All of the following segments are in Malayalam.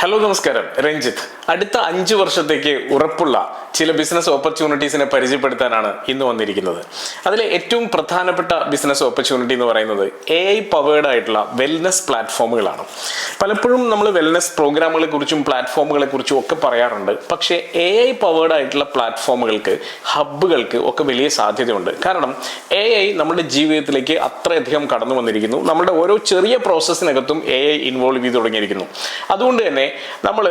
ഹലോ നമസ്കാരം, രഞ്ജിത്ത്. അടുത്ത 5 വർഷത്തേക്ക് ഉറപ്പുള്ള ചില ബിസിനസ് ഓപ്പർച്യൂണിറ്റീസിനെ പരിചയപ്പെടുത്താനാണ് ഇന്ന് വന്നിരിക്കുന്നത്. അതിലെ ഏറ്റവും പ്രധാനപ്പെട്ട ബിസിനസ് ഓപ്പർച്യൂണിറ്റി എന്ന് പറയുന്നത് AI പവേർഡ് ആയിട്ടുള്ള വെൽനസ് പ്ലാറ്റ്ഫോമുകളാണ്. പലപ്പോഴും നമ്മൾ വെൽനസ് പ്രോഗ്രാമുകളെ കുറിച്ചും പ്ലാറ്റ്ഫോമുകളെ കുറിച്ചും ഒക്കെ പറയാറുണ്ട്. പക്ഷേ AI പവേർഡ് ആയിട്ടുള്ള പ്ലാറ്റ്ഫോമുകൾക്ക്, ഹബ്ബുകൾക്ക് ഒക്കെ വലിയ സാധ്യതയുണ്ട്. കാരണം AI നമ്മുടെ ജീവിതത്തിലേക്ക് അത്രയധികം കടന്നു വന്നിരിക്കുന്നു. നമ്മുടെ ഓരോ ചെറിയ പ്രോസസ്സിനകത്തും AI ഇൻവോൾവ് ചെയ്ത് തുടങ്ങിയിരിക്കുന്നു. അതുകൊണ്ട് തന്നെ നമ്മൾ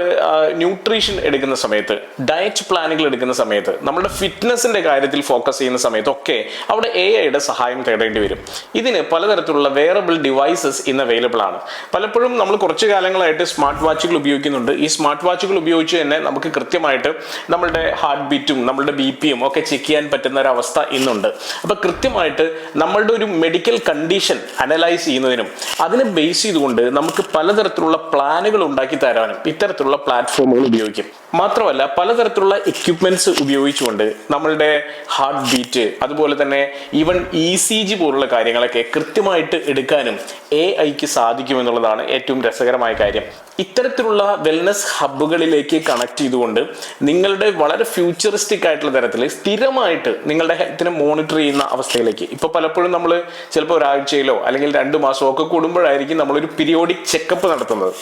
ന്യൂട്രീഷൻ എടുക്കുന്ന സമയത്ത്, ഡയറ്റ് പ്ലാനുകൾ എടുക്കുന്ന സമയത്ത്, നമ്മുടെ ഫിറ്റ്നസിന്റെ കാര്യത്തിൽ ഫോക്കസ് ചെയ്യുന്ന സമയത്തൊക്കെ അവിടെ AI-യുടെ സഹായം തേടേണ്ടി വരും. ഇതിന് പലതരത്തിലുള്ള വെയറബിൾ ഡിവൈസസ് ഇന്ന് അവൈലബിൾ ആണ്. പലപ്പോഴും നമ്മൾ കുറച്ചു കാലങ്ങളായിട്ട് സ്മാർട്ട് വാച്ചുകൾ ഉപയോഗിക്കുന്നുണ്ട്. ഈ സ്മാർട്ട് വാച്ചുകൾ ഉപയോഗിച്ച് തന്നെ നമുക്ക് കൃത്യമായിട്ട് നമ്മളുടെ ഹാർട്ട് ബീറ്റും നമ്മളുടെ BPയും ഒക്കെ ചെക്ക് ചെയ്യാൻ പറ്റുന്ന ഒരു അവസ്ഥ ഇന്നുണ്ട്. അപ്പൊ കൃത്യമായിട്ട് നമ്മളുടെ ഒരു മെഡിക്കൽ കണ്ടീഷൻ അനലൈസ് ചെയ്യുന്നതിനും അതിനെ ബേസ് ചെയ്തുകൊണ്ട് നമുക്ക് പലതരത്തിലുള്ള പ്ലാനുകൾ ഉണ്ടാക്കി തരാനും ഇത്തരത്തിലുള്ള പ്ലാറ്റ്ഫോമുകൾ ഉപയോഗിക്കും. മാത്രമല്ല പലതരത്തിലുള്ള എക്യുപ്മെന്റ്സ് ഉപയോഗിച്ചുകൊണ്ട് നമ്മളുടെ ഹാർട്ട് ബീറ്റ്, അതുപോലെ തന്നെ ഈവൻ ECG പോലുള്ള കാര്യങ്ങളൊക്കെ കൃത്യമായിട്ട് എടുക്കാനും AI-ക്ക് സാധിക്കുമെന്നുള്ളതാണ് ഏറ്റവും രസകരമായ കാര്യം. ഇത്തരത്തിലുള്ള വെൽനസ് ഹബ്ബുകളിലേക്ക് കണക്ട് ചെയ്തുകൊണ്ട് നിങ്ങളുടെ വളരെ ഫ്യൂച്ചറിസ്റ്റിക് ആയിട്ടുള്ള തരത്തിൽ സ്ഥിരമായിട്ട് നിങ്ങളുടെ ഹെൽത്തിനെ മോണിറ്റർ ചെയ്യുന്ന അവസ്ഥയിലേക്ക്, ഇപ്പൊ പലപ്പോഴും നമ്മൾ ചിലപ്പോൾ ഒരാഴ്ചയിലോ അല്ലെങ്കിൽ 2 മാസമോ ഒക്കെ കൂടുമ്പോഴായിരിക്കും നമ്മളൊരു പീരിയോഡിക് ചെക്കപ്പ് നടത്തുന്നത്.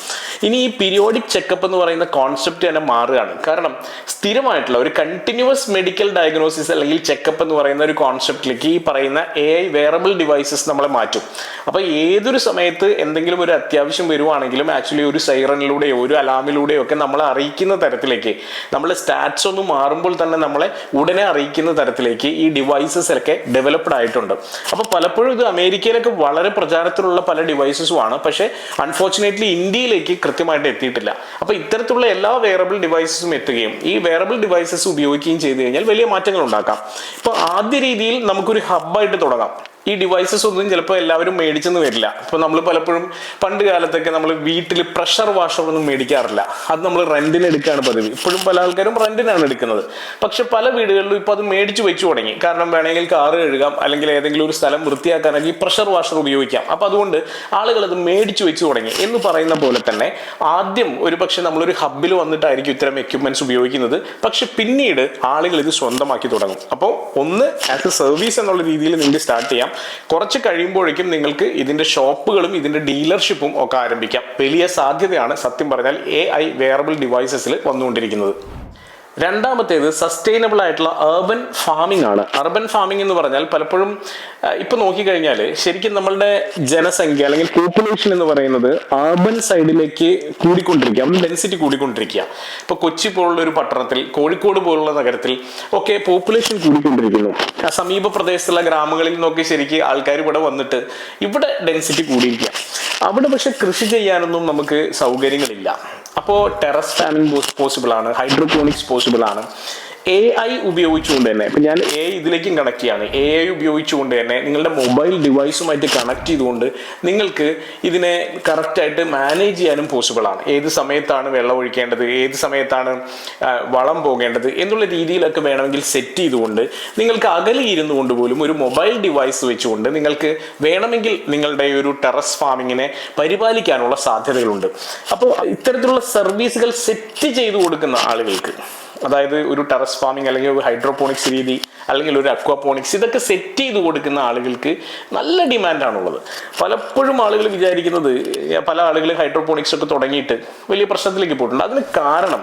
ഇനി ഈ പീരിയോഡിക് ചെക്കപ്പ് എന്ന് പറയുന്ന കോൺസെപ്റ്റ് തന്നെ മാറുകയാണ്. കാരണം സ്ഥിരമായിട്ടുള്ള ഒരു കണ്ടിന്യൂസ് മെഡിക്കൽ ഡയഗ്നോസിസ് അല്ലെങ്കിൽ ചെക്കപ്പ് എന്ന് പറയുന്ന ഒരു കോൺസെപ്റ്റിലേക്ക് ഈ പറയുന്ന AI വെയറബിൾ ഡിവൈസസ് നമ്മളെ മാറ്റും. അപ്പൊ ഏതൊരു സമയത്ത് എന്തെങ്കിലും ഒരു അത്യാവശ്യം വരുവാണെങ്കിലും ആക്ച്വലി ഒരു സൈറനിലൂടെയോ ഒരു അലാമിലൂടെയോ ഒക്കെ നമ്മളെ അറിയിക്കുന്ന തരത്തിലേക്ക്, നമ്മളെ സ്റ്റാറ്റ്സ് ഒന്ന് മാറുമ്പോൾ തന്നെ നമ്മളെ ഉടനെ അറിയിക്കുന്ന തരത്തിലേക്ക് ഈ ഡിവൈസസ് ഒക്കെ ഡെവലപ്ഡ് ആയിട്ടുണ്ട്. അപ്പൊ പലപ്പോഴും ഇത് അമേരിക്കയിലൊക്കെ വളരെ പ്രചാരത്തിലുള്ള പല ഡിവൈസസും ആണ്. പക്ഷേ അൺഫോർച്ചുനേറ്റ്ലി ഇന്ത്യയിലേക്ക് കൃത്യമായിട്ട് എത്തിയിട്ടില്ല. അപ്പൊ ഇത്തരത്തിലുള്ള എല്ലാ വെയറബിൾ ഡിവൈസസും എത്തുകയും ഈ വെയറബിൾ ഡിവൈസസ് ഉപയോഗിക്കുകയും ചെയ്തു കഴിഞ്ഞാൽ വലിയ മാറ്റങ്ങൾ ഉണ്ടാക്കാം. ഇപ്പൊ ആദ്യ രീതിയിൽ നമുക്കൊരു ഹബ്ബായിട്ട് തുടങ്ങാം. ഈ ഡിവൈസസ് ഒന്നും ചിലപ്പോൾ എല്ലാവരും മേടിച്ചെന്ന് വരില്ല. ഇപ്പൊ നമ്മൾ പലപ്പോഴും പണ്ട് കാലത്തൊക്കെ നമ്മൾ വീട്ടിൽ പ്രഷർ വാഷർ ഒന്നും മേടിക്കാറില്ല. അത് നമ്മൾ റെന്റിന് എടുക്കുകയാണ് പതിവ്. ഇപ്പോഴും പല ആൾക്കാരും റെന്റിനാണ് എടുക്കുന്നത്. പക്ഷെ പല വീടുകളിലും ഇപ്പൊ അത് മേടിച്ചു വെച്ചു തുടങ്ങി. കാരണം വേണമെങ്കിൽ കാറ് കഴുകാം, അല്ലെങ്കിൽ ഏതെങ്കിലും ഒരു സ്ഥലം വൃത്തിയാക്കാനെങ്കിൽ പ്രഷർ വാഷർ ഉപയോഗിക്കാം. അപ്പൊ അതുകൊണ്ട് ആളുകൾ അത് മേടിച്ചു വെച്ചു തുടങ്ങി. എന്ന് പറയുന്ന പോലെ തന്നെ ആദ്യം ഒരു പക്ഷെ നമ്മളൊരു ഹബ്ബിൽ വന്നിട്ടായിരിക്കും ഇത്തരം എക്യുപ്മെന്റ്സ് ഉപയോഗിക്കുന്നത്. പക്ഷെ പിന്നീട് ആളുകൾ ഇത് സ്വന്തമാക്കി തുടങ്ങും. അപ്പോൾ ഒന്ന് ആസ് എ സർവീസ് എന്നുള്ള രീതിയിൽ നിങ്ങൾക്ക് സ്റ്റാർട്ട് ചെയ്യാം. കുറച്ച് കഴിയുമ്പോഴേക്കും നിങ്ങൾക്ക് ഇതിന്റെ ഷോപ്പുകളും ഇതിന്റെ ഡീലർഷിപ്പും ഒക്കെ ആരംഭിക്കാം. വലിയ സാധ്യതയാണ് സത്യം പറഞ്ഞാൽ AI വെയറബിൾ ഡിവൈസസിൽ വന്നുകൊണ്ടിരിക്കുന്നത്. രണ്ടാമത്തേത് സസ്റ്റൈനബിൾ ആയിട്ടുള്ള അർബൻ ഫാമിംഗ് ആണ്. അർബൻ ഫാമിംഗ് എന്ന് പറഞ്ഞാൽ പലപ്പോഴും ഇപ്പൊ നോക്കിക്കഴിഞ്ഞാൽ ശരിക്കും നമ്മളുടെ ജനസംഖ്യ അല്ലെങ്കിൽ പോപ്പുലേഷൻ എന്ന് പറയുന്നത് അർബൻ സൈഡിലേക്ക് കൂടിക്കൊണ്ടിരിക്കുക, അവിടെ ഡെൻസിറ്റി കൂടിക്കൊണ്ടിരിക്കുക. ഇപ്പൊ കൊച്ചി പോലുള്ള ഒരു പട്ടണത്തിൽ, കോഴിക്കോട് പോലുള്ള നഗരത്തിൽ ഒക്കെ പോപ്പുലേഷൻ കൂടിക്കൊണ്ടിരിക്കുന്നു. സമീപ പ്രദേശത്തുള്ള ഗ്രാമങ്ങളിൽ നിന്നൊക്കെ ശരിക്കും ആൾക്കാർ ഇവിടെ വന്നിട്ട് ഇവിടെ ഡെൻസിറ്റി കൂടിയിരിക്കുക. അവിടെ പക്ഷെ കൃഷി ചെയ്യാനൊന്നും നമുക്ക് സൗകര്യങ്ങളില്ല. അപ്പോൾ ടെറസ് ഫാമിംഗ് പോസിബിൾ ആണ്, ഹൈഡ്രോപോണിക്സ് പോസിബിൾ ആണ്. AI ഉപയോഗിച്ചുകൊണ്ട് തന്നെ, ഇപ്പം ഞാൻ AI ഇതിലേക്കും കണക്ട് ചെയ്യാണ്. AI ഉപയോഗിച്ചുകൊണ്ട് തന്നെ നിങ്ങളുടെ മൊബൈൽ ഡിവൈസുമായിട്ട് കണക്ട് ചെയ്തുകൊണ്ട് നിങ്ങൾക്ക് ഇതിനെ കറക്റ്റായിട്ട് മാനേജ് ചെയ്യാനും പോസിബിൾ ആണ്. ഏത് സമയത്താണ് വെള്ളം ഒഴിക്കേണ്ടത്, ഏത് സമയത്താണ് വളം പോകേണ്ടത് എന്നുള്ള രീതിയിലൊക്കെ വേണമെങ്കിൽ സെറ്റ് ചെയ്തുകൊണ്ട് നിങ്ങൾക്ക് അകലെ ഇരുന്നു കൊണ്ട് പോലും ഒരു മൊബൈൽ ഡിവൈസ് വെച്ചുകൊണ്ട് നിങ്ങൾക്ക് വേണമെങ്കിൽ നിങ്ങളുടെ ഒരു ടെറസ് ഫാമിങ്ങിനെ പരിപാലിക്കാനുള്ള സാധ്യതകളുണ്ട്. അപ്പോൾ ഇത്തരത്തിലുള്ള സർവീസുകൾ സെറ്റ് ചെയ്തു കൊടുക്കുന്ന ആളുകൾക്ക്, അതായത് ഒരു ടെറസ് ഫാമിംഗ് അല്ലെങ്കിൽ ഒരു ഹൈഡ്രോപോണിക്സ് രീതി അല്ലെങ്കിൽ ഒരു അക്വാപോണിക്സ്, ഇതൊക്കെ സെറ്റ് ചെയ്ത് കൊടുക്കുന്ന ആളുകൾക്ക് നല്ല ഡിമാൻഡാണുള്ളത്. പലപ്പോഴും ആളുകൾ വിചാരിക്കുന്നത്, പല ആളുകൾ ഹൈഡ്രോപോണിക്സ് ഒക്കെ തുടങ്ങിയിട്ട് വലിയ പ്രശ്നത്തിലേക്ക് പോയിട്ടുണ്ട്. അതിന് കാരണം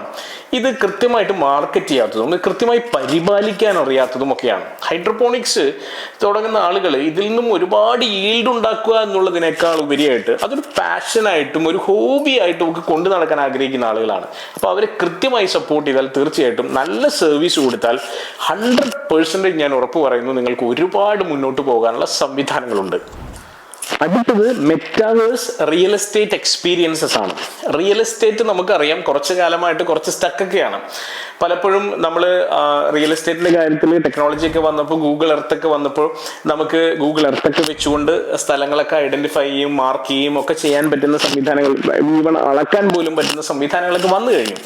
ഇത് കൃത്യമായിട്ട് മാർക്കറ്റ് ചെയ്യാത്തതും കൃത്യമായി പരിപാലിക്കാൻ അറിയാത്തതും ഒക്കെയാണ്. ഹൈഡ്രോപോണിക്സ് തുടങ്ങുന്ന ആളുകൾ ഇതിൽ നിന്നും ഒരുപാട് ഈൽഡ് ഉണ്ടാക്കുക എന്നുള്ളതിനേക്കാൾ ഉപരിയായിട്ട് അതൊരു പാഷനായിട്ടും ഒരു ഹോബിയായിട്ടും ഒക്കെ കൊണ്ടു നടക്കാൻ ആഗ്രഹിക്കുന്ന ആളുകളാണ്. അപ്പോൾ അവരെ കൃത്യമായി സപ്പോർട്ട് ചെയ്താൽ, തീർച്ചയായിട്ടും നല്ല സർവീസ് കൊടുത്താൽ 100% ഞാൻ ഉറപ്പ് പറയുന്നു നിങ്ങൾക്ക് ഒരുപാട് മുന്നോട്ട് പോകാനുള്ള സംവിധാനങ്ങളുണ്ട്. അടുത്തത് മെറ്റാവേഴ്സ് റിയൽ എസ്റ്റേറ്റ് എക്സ്പീരിയൻസസ് ആണ്. റിയൽ എസ്റ്റേറ്റ് നമുക്കറിയാം കുറച്ചു കാലമായിട്ട് കുറച്ച് സ്റ്റക്കൊക്കെയാണ്. പലപ്പോഴും നമ്മൾ റിയൽ എസ്റ്റേറ്റിന്റെ കാര്യത്തിൽ ടെക്നോളജി ഒക്കെ വന്നപ്പോൾ, ഗൂഗിൾ എർത്ത് ഒക്കെ വന്നപ്പോൾ നമുക്ക് ഗൂഗിൾ എർത്ത് ഒക്കെ വെച്ചുകൊണ്ട് സ്ഥലങ്ങളൊക്കെ ഐഡന്റിഫൈ ചെയ്യും, മാർക്ക് ചെയ്യും ഒക്കെ ചെയ്യാൻ പറ്റുന്ന സംവിധാനങ്ങൾ, ഈവൺ അളക്കാൻ പോലും പറ്റുന്ന സംവിധാനങ്ങളൊക്കെ വന്നു കഴിഞ്ഞു.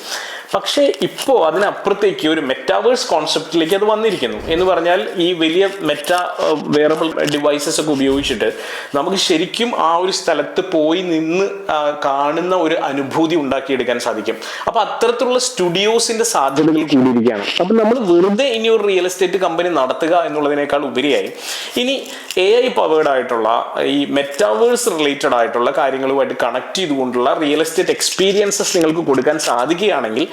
പക്ഷേ ഇപ്പോൾ അതിനപ്പുറത്തേക്ക് ഒരു മെറ്റാവേഴ്സ് കോൺസെപ്റ്റിലേക്ക് അത് വന്നിരിക്കുന്നു. എന്ന് പറഞ്ഞാൽ ഈ വലിയ വെയറബിൾ ഡിവൈസസ് ഒക്കെ ഉപയോഗിച്ചിട്ട് നമുക്ക് ശരിക്കും ആ ഒരു സ്ഥലത്ത് പോയി നിന്ന് കാണുന്ന ഒരു അനുഭൂതി ഉണ്ടാക്കിയെടുക്കാൻ സാധിക്കും. അപ്പൊ അത്തരത്തിലുള്ള സ്റ്റുഡിയോസിന്റെ സാധ്യതകൾ കൂടിയിരിക്കുകയാണ്. അപ്പൊ നമ്മൾ വെറുതെ ഇനി ഒരു റിയൽ എസ്റ്റേറ്റ് കമ്പനി നടത്തുക എന്നുള്ളതിനേക്കാൾ ഉപരിയായി ഇനി AI പവേർഡ് ആയിട്ടുള്ള ഈ മെറ്റാവേഴ്സ് റിലേറ്റഡ് ആയിട്ടുള്ള കാര്യങ്ങളുമായിട്ട് കണക്ട് ചെയ്തുകൊണ്ടുള്ള റിയൽ എസ്റ്റേറ്റ് എക്സ്പീരിയൻസസ് നിങ്ങൾക്ക് കൊടുക്കാൻ സാധിക്കുകയാണെങ്കിൽ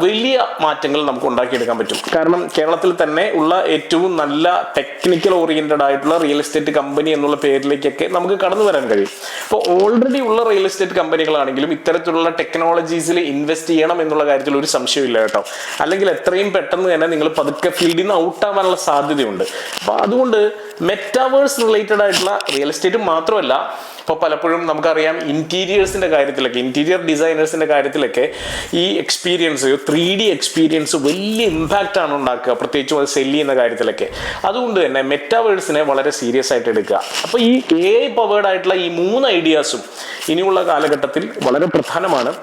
വലിയ മാറ്റങ്ങൾ നമുക്ക് ഉണ്ടാക്കിയെടുക്കാൻ പറ്റും. കാരണം കേരളത്തിൽ തന്നെ ഉള്ള ഏറ്റവും നല്ല ടെക്നിക്കൽ ഓറിയന്റഡ് ആയിട്ടുള്ള റിയൽ എസ്റ്റേറ്റ് കമ്പനി എന്നുള്ള പേരിലേക്കൊക്കെ നമുക്ക് കടന്നു വരാൻ കഴിയും. അപ്പോൾ ഓൾറെഡി ഉള്ള റിയൽ എസ്റ്റേറ്റ് കമ്പനികളാണെങ്കിലും ഇത്തരത്തിലുള്ള ടെക്നോളജീസിൽ ഇൻവെസ്റ്റ് ചെയ്യണം എന്നുള്ള കാര്യത്തിൽ ഒരു സംശയമില്ല കേട്ടോ. അല്ലെങ്കിൽ എത്രയും പെട്ടെന്ന് തന്നെ നിങ്ങൾ പതുക്കെ ഫീൽഡിൽ നിന്ന് ഔട്ട് ആവാനുള്ള സാധ്യതയുണ്ട്. അപ്പോൾ അതുകൊണ്ട് മെറ്റാവേഴ്സ് റിലേറ്റഡ് ആയിട്ടുള്ള റിയൽ എസ്റ്റേറ്റ് മാത്രമല്ല, ഇപ്പോൾ പലപ്പോഴും നമുക്കറിയാം ഇന്റീരിയേഴ്സിന്റെ കാര്യത്തിലൊക്കെ, ഇന്റീരിയർ ഡിസൈനേഴ്സിന്റെ കാര്യത്തിലൊക്കെ ഈ എക്സ്പീരിയൻസ് 3D എക്സ്പീരിയൻസ് വലിയ ഇമ്പാക്റ്റ് ആണ് ഉണ്ടാക്കുക, പ്രത്യേകിച്ചും അത് സെല്ല് ചെയ്യുന്ന കാര്യത്തിലൊക്കെ. അതുകൊണ്ട് തന്നെ മെറ്റാവേഴ്സിനെ വളരെ സീരിയസ് ആയിട്ട് എടുക്കുക. അപ്പോൾ ഈ AI പവേർഡ് ആയിട്ടുള്ള ഈ 3 ഐഡിയാസും ഇനിയുള്ള കാലഘട്ടത്തിൽ വളരെ പ്രധാനമാണ്.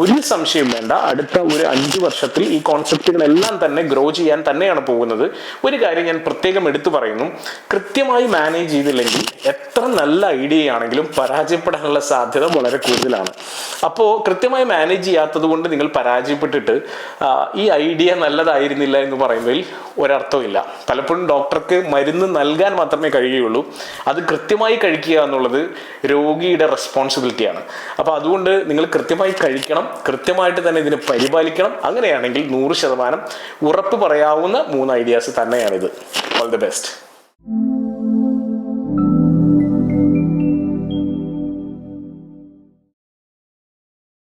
ഒരു സംശയം വേണ്ട, അടുത്ത ഒരു 5 വർഷത്തിൽ ഈ കോൺസെപ്റ്റുകളെല്ലാം തന്നെ ഗ്രോ ചെയ്യാൻ തന്നെയാണ് പോകുന്നത്. ഒരു കാര്യം ഞാൻ പ്രത്യേകം എടുത്തു പറയുന്നു, കൃത്യമായി മാനേജ് ചെയ്തില്ലെങ്കിൽ എത്ര നല്ല ഐഡിയ ആണെങ്കിലും പരാജയപ്പെടാനുള്ള സാധ്യത വളരെ കൂടുതലാണ്. അപ്പോൾ കൃത്യമായി മാനേജ് ചെയ്യാത്തത് കൊണ്ട് നിങ്ങൾ പരാജയപ്പെട്ടിട്ട് ഈ ഐഡിയ നല്ലതായിരുന്നില്ല എന്ന് പറയുന്നതിൽ ഒരർത്ഥമില്ല. പലപ്പോഴും ഡോക്ടർക്ക് മരുന്ന് നൽകാൻ മാത്രമേ കഴിയുകയുള്ളൂ, അത് കൃത്യമായി കഴിക്കുക എന്നുള്ളത് രോഗിയുടെ റെസ്പോൺസിബിലിറ്റിയാണ്. അപ്പോൾ അതുകൊണ്ട് നിങ്ങൾ കൃത്യമായി കഴിക്കണം, കൃത്യമായിട്ട് തന്നെ ഇതിനെ പരിപാലിക്കണം. അങ്ങനെയാണെങ്കിൽ 100% ഉറപ്പ് പറയാവുന്ന 3 ഐഡിയാസ് തന്നെയാണിത്. All the best.